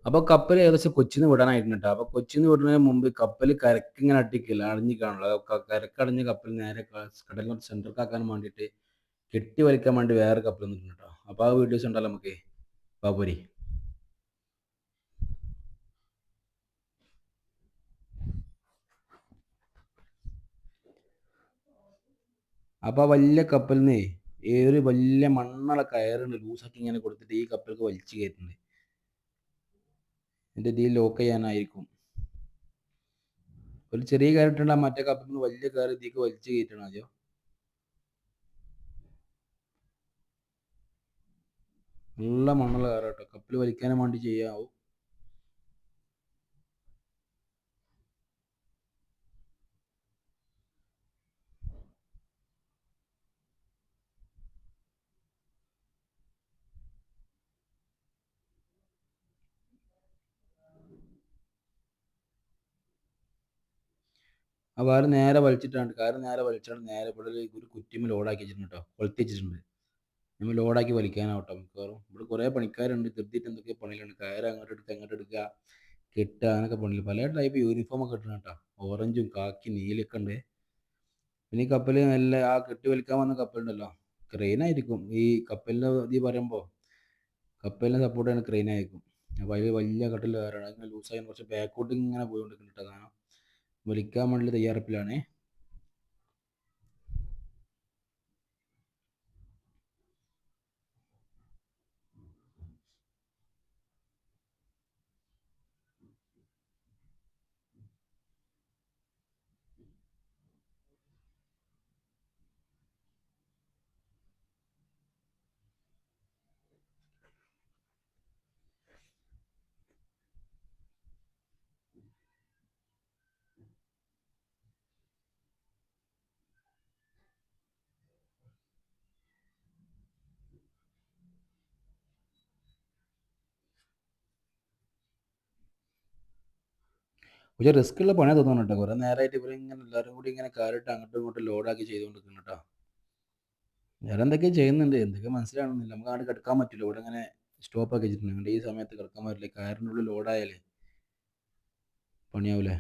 അപ്പൊ കപ്പൽ ഏകദേശം കൊച്ചിന്ന് വിടാനായിട്ടുണ്ട് ട്ടോ. അപ്പൊ കൊച്ചിന്ന് വിടുന്നതിന് മുമ്പ് കപ്പല് കരക്കിങ്ങനെ അടിക്കില്ല അടിഞ്ഞിക്കാണല്ലോ. കരക്കടിഞ്ഞ കപ്പൽ നേരെ കടലിന്റെ സെന്റർക്കാക്കാൻ വേണ്ടിയിട്ട് കെട്ടി വലിക്കാൻ വേണ്ടി വേറെ കപ്പൽ വന്നിട്ടുണ്ട് ട്ടോ. അപ്പൊ ആ വീഡിയോസ് ഉണ്ടല്ലോ നമുക്ക്. വാ പോരി. അപ്പൊ ആ വലിയ കപ്പലിന്ന് ഒരു വലിയ മണ്ണുള്ള കയറുണ്ട് ലൂസാക്കി ഇങ്ങനെ കൊടുത്തിട്ട് ഈ കപ്പലിക്ക് വലിച്ചു കയറ്റുന്നത്. എന്നിട്ട് ഇതിൽ ലോക്ക് ചെയ്യാനായിരിക്കും. ഒരു ചെറിയ കയറിട്ടുണ്ട് മറ്റേ കപ്പലിന് വലിയ കയറി ഇതിലേക്ക് വലിച്ചു കയറ്റണം ആദ്യം. നല്ല മണ്ണുള്ള കയറാട്ടോ. കപ്പൽ വലിക്കാനും വേണ്ടി ചെയ്യാവും. ആ കാറ് നേരെ വലിച്ചിട്ടാണ് കാറ് നേരെ വലിച്ചാണ് നേരെ ഇവിടെ ഒരു കുറ്റിമ്മൽ ലോഡാക്കി വെച്ചിട്ടുണ്ട് കേട്ടോ. കൊളുത്തി വെച്ചിട്ടുണ്ട്. നമ്മൾ ലോഡാക്കി വലിക്കാനാവട്ടോ മിക്കവാറും. ഇവിടെ കുറേ പണിക്കാരുണ്ട്. ധൃതിയിട്ട് എന്തൊക്കെ പണിയിലുണ്ട്. കയറ് അങ്ങോട്ട് എടുക്കുക ഇങ്ങോട്ട് എടുക്കുക കെട്ടുക അങ്ങനൊക്കെ പണിയില്ല. പല ടൈപ്പ് യൂണിഫോം ഒക്കെ ഇട്ടിട്ടുണ്ട് കേട്ടോ. ഓറഞ്ചും കാക്കി നീലൊക്കെ ഉണ്ട്. പിന്നെ ഈ കപ്പൽ നല്ല ആ കെട്ടി വലിക്കാൻ വന്ന കപ്പലുണ്ടല്ലോ, ക്രെയിനായിരിക്കും ഈ കപ്പലിൻ്റെ ഇത് പറയുമ്പോൾ. കപ്പലിനെ സപ്പോർട്ട് ചെയ്യുന്ന ക്രെയിനായിരിക്കും. അപ്പോൾ അതിൽ വലിയ കട്ടിൽ കയറാണ്. അതിങ്ങനെ ലൂസായി കുറച്ച് ബാക്കോട്ട് ഇങ്ങനെ പോയിക്കൊണ്ടിരിക്കുന്നുണ്ട് സാധനം. വലിക്കാൻ വേണ്ടി തയ്യാറെടുപ്പിലാണ്. പക്ഷേ റിസ്ക് ഉള്ള പണിയാണ് തോന്നുന്നു കേട്ടോ. കുറേ നേരമായിട്ട് ഇവർ ഇങ്ങനെ എല്ലാവരും കൂടി ഇങ്ങനെ കാറിട്ട് അങ്ങോട്ടും ഇങ്ങോട്ടും ലോഡാക്കി ചെയ്തുകൊണ്ടിരിക്കുന്നു കേട്ടോ. വേറെ എന്തൊക്കെയോ ചെയ്യുന്നുണ്ട്. എന്തൊക്കെ മനസ്സിലാവണമെന്നില്ല. നമുക്ക് അങ്ങോട്ട് കിടക്കാൻ പറ്റില്ല. ഇവിടെ ഇങ്ങനെ സ്റ്റോപ്പ് ആക്കി വെച്ചിട്ടുണ്ട്. അതുകൊണ്ട് ഈ സമയത്ത് കിടക്കാൻ പറ്റില്ല. കാറിൻ്റെ ഉള്ളിൽ ലോഡായാലേ പണിയാവൂലേ.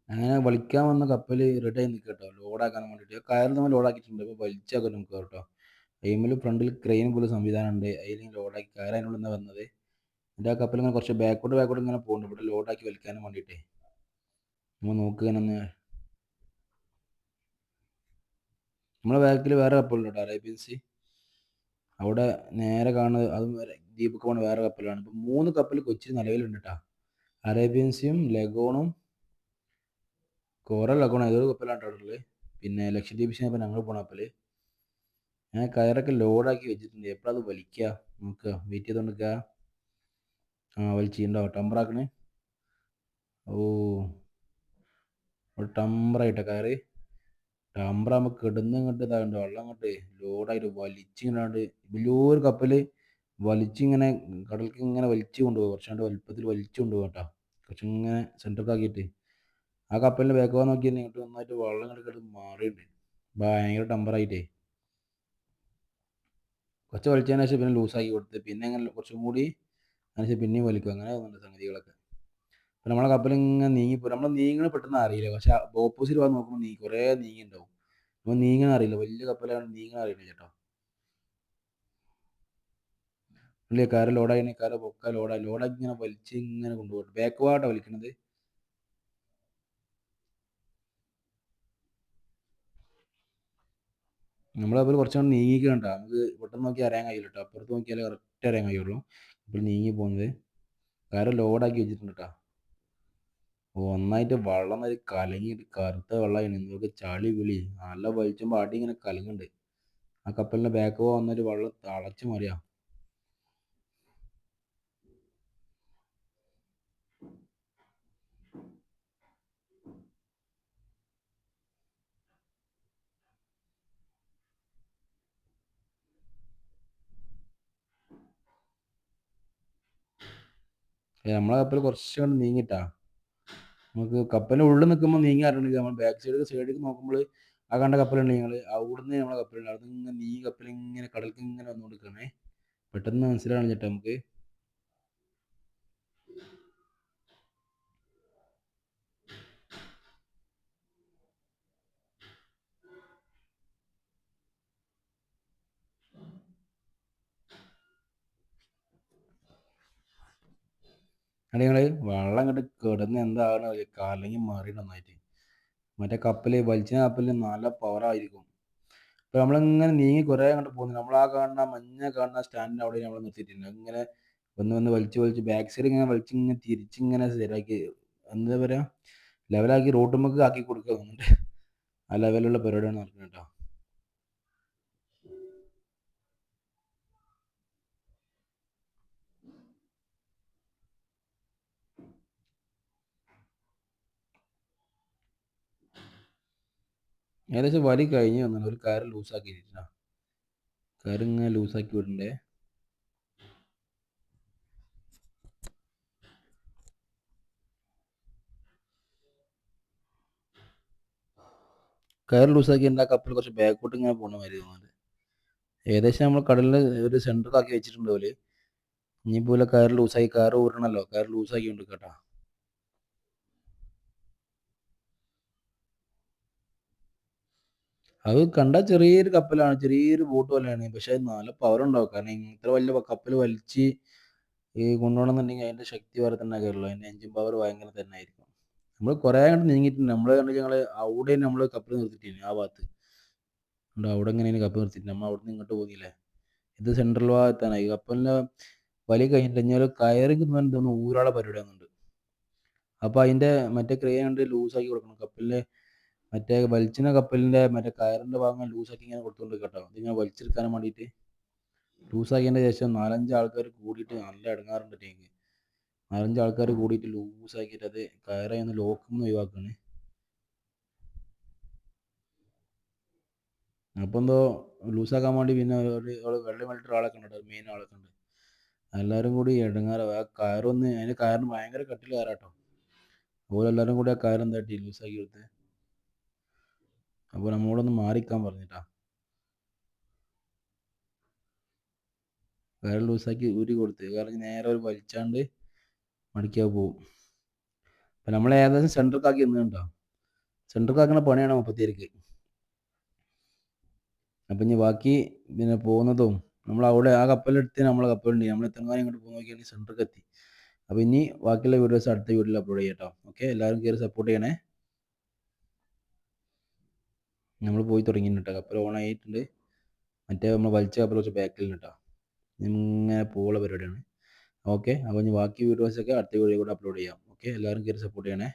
അങ്ങനെ വലിക്കാൻ വന്ന കപ്പൽ റെഡി ആയി നിൽക്കുക കേട്ടോ. ലോഡാക്കാൻ വേണ്ടിയിട്ട് കയറ് നമ്മൾ ലോഡാക്കിയിട്ടുണ്ട്. അപ്പോൾ വലിച്ചാക്കാൻ നമുക്ക് കേട്ടോ. എയിമിൽ ഫ്രണ്ടിൽ ക്രെയിൻ പോലെ സംവിധാനം ഉണ്ട്. അതിൽ ലോഡാക്കി കയറ് അതിനുള്ളിൽ നിന്ന് വന്നത്. എൻ്റെ ആ കപ്പൽ ഇങ്ങനെ കുറച്ച് ബാക്കോട്ട് ഇങ്ങനെ പോകുന്നുണ്ട്. ഇവിടെ ലോഡാക്കി വലിക്കാനും വേണ്ടിയിട്ടേ. നമ്മൾ നോക്കുകയാണെന്ന് നമ്മളെ ബാക്കിൽ വേറെ കപ്പലുണ്ട് കേട്ടോ. Arabian sea. അവിടെ നേരെ കാണുന്നത് അതും വേറെ ദ്വീപൊക്കെ പോണ വേറെ കപ്പലാണ്. ഇപ്പം 3 കപ്പൽ കൊച്ചിയിൽ നിലവിലുണ്ട് കേട്ടോ. അറേബ്യൻ സീയും ലഗോണും കോറൽ ലഗോൺ ഏതൊരു കപ്പലാണ് കേട്ടോ ഉള്ളത്. പിന്നെ ലക്ഷദ്വീപ് സീ ഇപ്പം ഞങ്ങൾ പോണ കപ്പൽ. ഞാൻ കയറൊക്കെ ലോഡാക്കി വെച്ചിട്ടുണ്ട്. എപ്പോഴത് വലിക്കുക നോക്കുക വെയിറ്റ് ചെയ്തുകൊണ്ടിരിക്കുക. ആ വലിച്ചിട്ടുണ്ടാവും ടമ്പറാക്കണേ. ഓ ഒരു ടമ്പറായിട്ടാ കയറ്. ടമ്പറാകുമ്പോൾ കിടന്ന് ഇങ്ങോട്ട് ഇതാകണ്ട വെള്ളം അങ്ങോട്ട് ലോഡായിട്ട് വലിച്ചിങ്ങാണ്ട് വലിയൊരു കപ്പല് വലിച്ചിങ്ങനെ കടലിലേക്ക് ഇങ്ങനെ വലിച്ചു കൊണ്ടുപോകും. കുറച്ചാണ്ട് വലുപ്പത്തിൽ വലിച്ചു കൊണ്ടുപോകും കേട്ടോ. കുറച്ചിങ്ങനെ സെൻറ്റർക്ക് ആക്കിയിട്ട് ആ കപ്പലിൻ്റെ ബാക്ക് ഭാഗം നോക്കിയാൽ ഇങ്ങോട്ട് നന്നായിട്ട് വെള്ളം ഇങ്ങോട്ട് കിടന്ന് മാറിയിട്ടുണ്ട്. ഭയങ്കര ടമ്പറായിട്ടേ കുറച്ച് വലിച്ചതിന് ശേഷം പിന്നെ ലൂസാക്കി കൊടുത്ത് പിന്നെ അങ്ങനെ കുറച്ചും കൂടി അതിനുശേഷം പിന്നെയും വലിക്കും. അങ്ങനെ പോകുന്നുണ്ട് സംഗതികളൊക്കെ. അപ്പം നമ്മളെ കപ്പൽ ഇങ്ങനെ നീങ്ങിപ്പോ നമ്മൾ നീങ്ങണ പെട്ടെന്ന് അറിയില്ല. പക്ഷെ ഓപ്പോസിറ്റ് ഭാഗം നോക്കുമ്പോൾ കുറേ നീങ്ങിണ്ടാവും. അപ്പോൾ നീങ്ങാൻ അറിയില്ല. വലിയ കപ്പലാണ് നീങ്ങാൻ അറിയില്ല ചേട്ടാ. ഇല്ലേ കാറ് ലോഡായി കാറ് പൊക്ക ലോഡാക്കി ഇങ്ങനെ വലിച്ച് ഇങ്ങനെ കൊണ്ടുപോകും. ബാക്ക് ഭാഗമായിട്ടാണ് വലിക്കണത്. നമ്മളെ കപ്പൽ കുറച്ചുകൂടെ നീങ്ങിക്കണ്ട. നമുക്ക് പെട്ടെന്ന് നോക്കി അറിയാൻ കഴിയില്ല കേട്ടോ. അപ്പുറത്ത് നോക്കിയാലേ കറക്റ്റ് അറിയാൻ കഴിയുള്ളൂ. അപ്പോൾ നീങ്ങി പോകുന്നത് കാറ് ലോഡാക്കി വെച്ചിട്ടുണ്ട് കേട്ടോ. ഒന്നായിട്ട് വെള്ളം ഒരു കലങ്ങിയിട്ട് കറുത്ത വെള്ളമായിരുന്നു. ഇതൊക്കെ ചളി വിളി നല്ല വലിച്ചുമ്പോൾ അടി ഇങ്ങനെ കലങ്ങുന്നുണ്ട്. ആ കപ്പലിന്റെ ബാക്ക് വന്നൊരു വെള്ളം തളച്ചു മറിയാ. നമ്മളെ കപ്പൽ കുറച്ച് കണ്ട് നീങ്ങിട്ടാ. നമുക്ക് കപ്പലിന്റെ ഉള്ളിൽ നിൽക്കുമ്പോൾ നീങ്ങി അറിയണില്ല. നമ്മൾ ബാക്ക് സൈഡിൽ നോക്കുമ്പോൾ ആ കണ്ട കപ്പലുണ്ട് ഞങ്ങൾ അവിടുന്ന് നമ്മളെ കപ്പലുണ്ട് അവിടെ നിന്ന് നീങ്ങി കപ്പൽ ഇങ്ങനെ കടലിൽ ഇങ്ങനെ വന്നുകൊടുക്കണേ. പെട്ടെന്ന് മനസ്സിലാണ് ചേട്ടാ നമുക്ക്. അവിടെ ഞങ്ങൾ വെള്ളം അങ്ങോട്ട് കിടന്ന് എന്താണ് കലങ്ങി മാറി നന്നായിട്ട്. മറ്റേ കപ്പല് വലിച്ച കപ്പലിന് നല്ല പവറായിരിക്കും. ഇപ്പൊ നമ്മളിങ്ങനെ നീങ്ങി കുറെ അങ്ങോട്ട് പോകുന്നു. നമ്മൾ ആ കാണുന്ന മഞ്ഞ കാണുന്ന സ്റ്റാൻഡിന്റെ അവിടെ നമ്മൾ നിർത്തിയിട്ടുണ്ട്. ഇങ്ങനെ വന്ന് വന്ന് വലിച്ച് വലിച്ച് ബാക്ക് സൈഡ് ഇങ്ങനെ വലിച്ച് ഇങ്ങനെ തിരിച്ചിങ്ങനെ ശരിയാക്കി എന്താ പറയാ ലെവലാക്കി റോട്ടുമ്മക്ക് ആക്കി കൊടുക്കുക തോന്നുന്നുണ്ട്. ആ ലെവലുള്ള പരിപാടിയാണ് നടക്കുന്നത് കേട്ടോ. ഏകദേശം വലി കഴിഞ്ഞ് വന്നു. ഒരു കയറ് ലൂസാക്കി വെച്ചിട്ടാ. കയറ് ഇങ്ങനെ ലൂസാക്കി വിടണ്ടേ. കയറ് ലൂസാക്കി എൻ്റെ ആ കപ്പൽ കുറച്ച് ബാക്കോട്ട് ഇങ്ങനെ പോണ മാതിരി തോന്നുന്നുണ്ട്. ഏകദേശം നമ്മൾ കടലിൽ ഒരു സെൻറ്ററിലാക്കി വെച്ചിട്ടുണ്ട് പോലെ. ഇനിയിപ്പോലെ കയറ് ലൂസാക്കി കയറ് ഊരണല്ലോ. കയറ് ലൂസാക്കി കൊണ്ട് കേട്ടോ. അത് കണ്ടാൽ ചെറിയൊരു കപ്പലാണ്. ചെറിയൊരു ബോട്ട് പോലെയാണ്. പക്ഷെ അത് നല്ല പവർ ഉണ്ടാവും. കാരണം ഇത്ര വലിയ കപ്പൽ വലിച്ച് കൊണ്ടുപോകണമെന്നുണ്ടെങ്കിൽ അതിന്റെ ശക്തി വേറെ തന്നെ കയറുള്ളൂ. അതിന്റെ എഞ്ചിൻ പവർ ഭയങ്കര തന്നെ ആയിരിക്കും. നമ്മൾ കുറെ അങ്ങോട്ട് നീങ്ങിയിട്ടുണ്ട്. നമ്മൾ കണ്ടിട്ട് ഞങ്ങൾ അവിടെ നമ്മൾ കപ്പൽ നിർത്തിയിട്ടില്ല ആ ഭാഗത്ത്. ഉണ്ട് അവിടെ എങ്ങനെയാണ് കപ്പൽ നിർത്തിയിട്ട് നമ്മൾ അവിടെ നിന്ന് ഇങ്ങോട്ട് പോകില്ലേ. ഇത് സെൻട്രൽ ഭാഗത്താണ്. ഈ കപ്പലിന്റെ വലി കഴിഞ്ഞിട്ട് കഴിഞ്ഞാൽ കയറി തോന്നുന്നു ഊരാളെ പരിപാടി വന്നിട്ടുണ്ട്. അപ്പൊ അതിന്റെ മറ്റേ ക്രേ കണ്ട് ലൂസാക്കി കൊടുക്കണം. കപ്പലിന്റെ മറ്റേ വലിച്ചിന കപ്പലിന്റെ മറ്റേ കയറിന്റെ ഭാഗം ലൂസാക്കി ഇങ്ങനെ കൊടുത്തോണ്ട് കേട്ടോ. ഇതിങ്ങനെ വലിച്ചെടുക്കാൻ വേണ്ടിയിട്ട് ലൂസാക്കിയതിന്റെ ശേഷം 4-5 ആൾക്കാർ കൂടിയിട്ട് നല്ല ഇടങ്ങാറുണ്ട് ടീക്ക്. 4-5 ആൾക്കാർ കൂടിയിട്ട് ലൂസാക്കിയിട്ട് അത് കയറെ ഒന്ന് ലോക്കൊന്ന് ഒഴിവാക്കാണ്. അപ്പോൾ എന്തോ ലൂസാക്കാൻ വേണ്ടി പിന്നെ ഒരു വെള്ളം വലിട്ടൊരു ആളൊക്കെ ഉണ്ട്. മെയിൻ ആളൊക്കെ ഉണ്ട്. എല്ലാവരും കൂടി ഇടങ്ങാറാവും. ആ കയറൊന്ന് അതിന് കയറിന് ഭയങ്കര കട്ടിൽ കയറാട്ടോ. അതുപോലെ എല്ലാവരും കൂടി ആ കയർ എന്താട്ടി ലൂസാക്കി കൊടുത്ത്. അപ്പോൾ നമ്മളോടൊന്ന് മാറിക്കാൻ പറഞ്ഞിട്ടാ. കയർ ലൂസാക്കി ഊരി കൊടുത്ത്. കാരണം നേരെ ഒരു വലിച്ചാണ്ട് മടിക്കാതെ പോവും. അപ്പം നമ്മൾ ഏകദേശം സെൻറ്ററിക്കാക്കി നിന്നുണ്ടോ. സെൻറ്ററിക്കാക്കുന്ന പണിയാണ് മുപ്പത്തിയേർക്ക്. അപ്പം ഇനി ബാക്കി പിന്നെ പോകുന്നതും നമ്മൾ അവിടെ ആ കപ്പലെടുത്ത് നമ്മളെ കപ്പലുണ്ട്. നമ്മൾ എത്രങ്ങാനും ഇങ്ങോട്ട് പോകുന്ന നോക്കിയാണെങ്കിൽ സെൻറ്ററിക്ക് എത്തി. അപ്പോൾ ഇനി ബാക്കിയുള്ള വീഡിയോസ് അടുത്ത വീഡിയോയിൽ അപ്ലോഡ് ചെയ്യാം കേട്ടോ. ഓക്കെ, എല്ലാവരും കയറി സപ്പോർട്ട് ചെയ്യണേ. നമ്മൾ പോയി തുടങ്ങിയിട്ടുണ്ട് കേട്ടോ. കപ്പൽ ഓൺ ആയിട്ടുണ്ട്. മറ്റേ നമ്മൾ വലിച്ച കപ്പൽ കുറച്ച് ബാക്കിലുണ്ട് കേട്ടോ. ഇങ്ങനെ പോവുള്ള പരിപാടിയാണ്. ഓക്കെ, അപ്പോൾ ഇനി ബാക്കി വീഡിയോസൊക്കെ അടുത്ത വീഡിയോ കൂടെ അപ്ലോഡ് ചെയ്യാം. ഓക്കെ, എല്ലാവരും കയറി സപ്പോർട്ട് ചെയ്യണേ.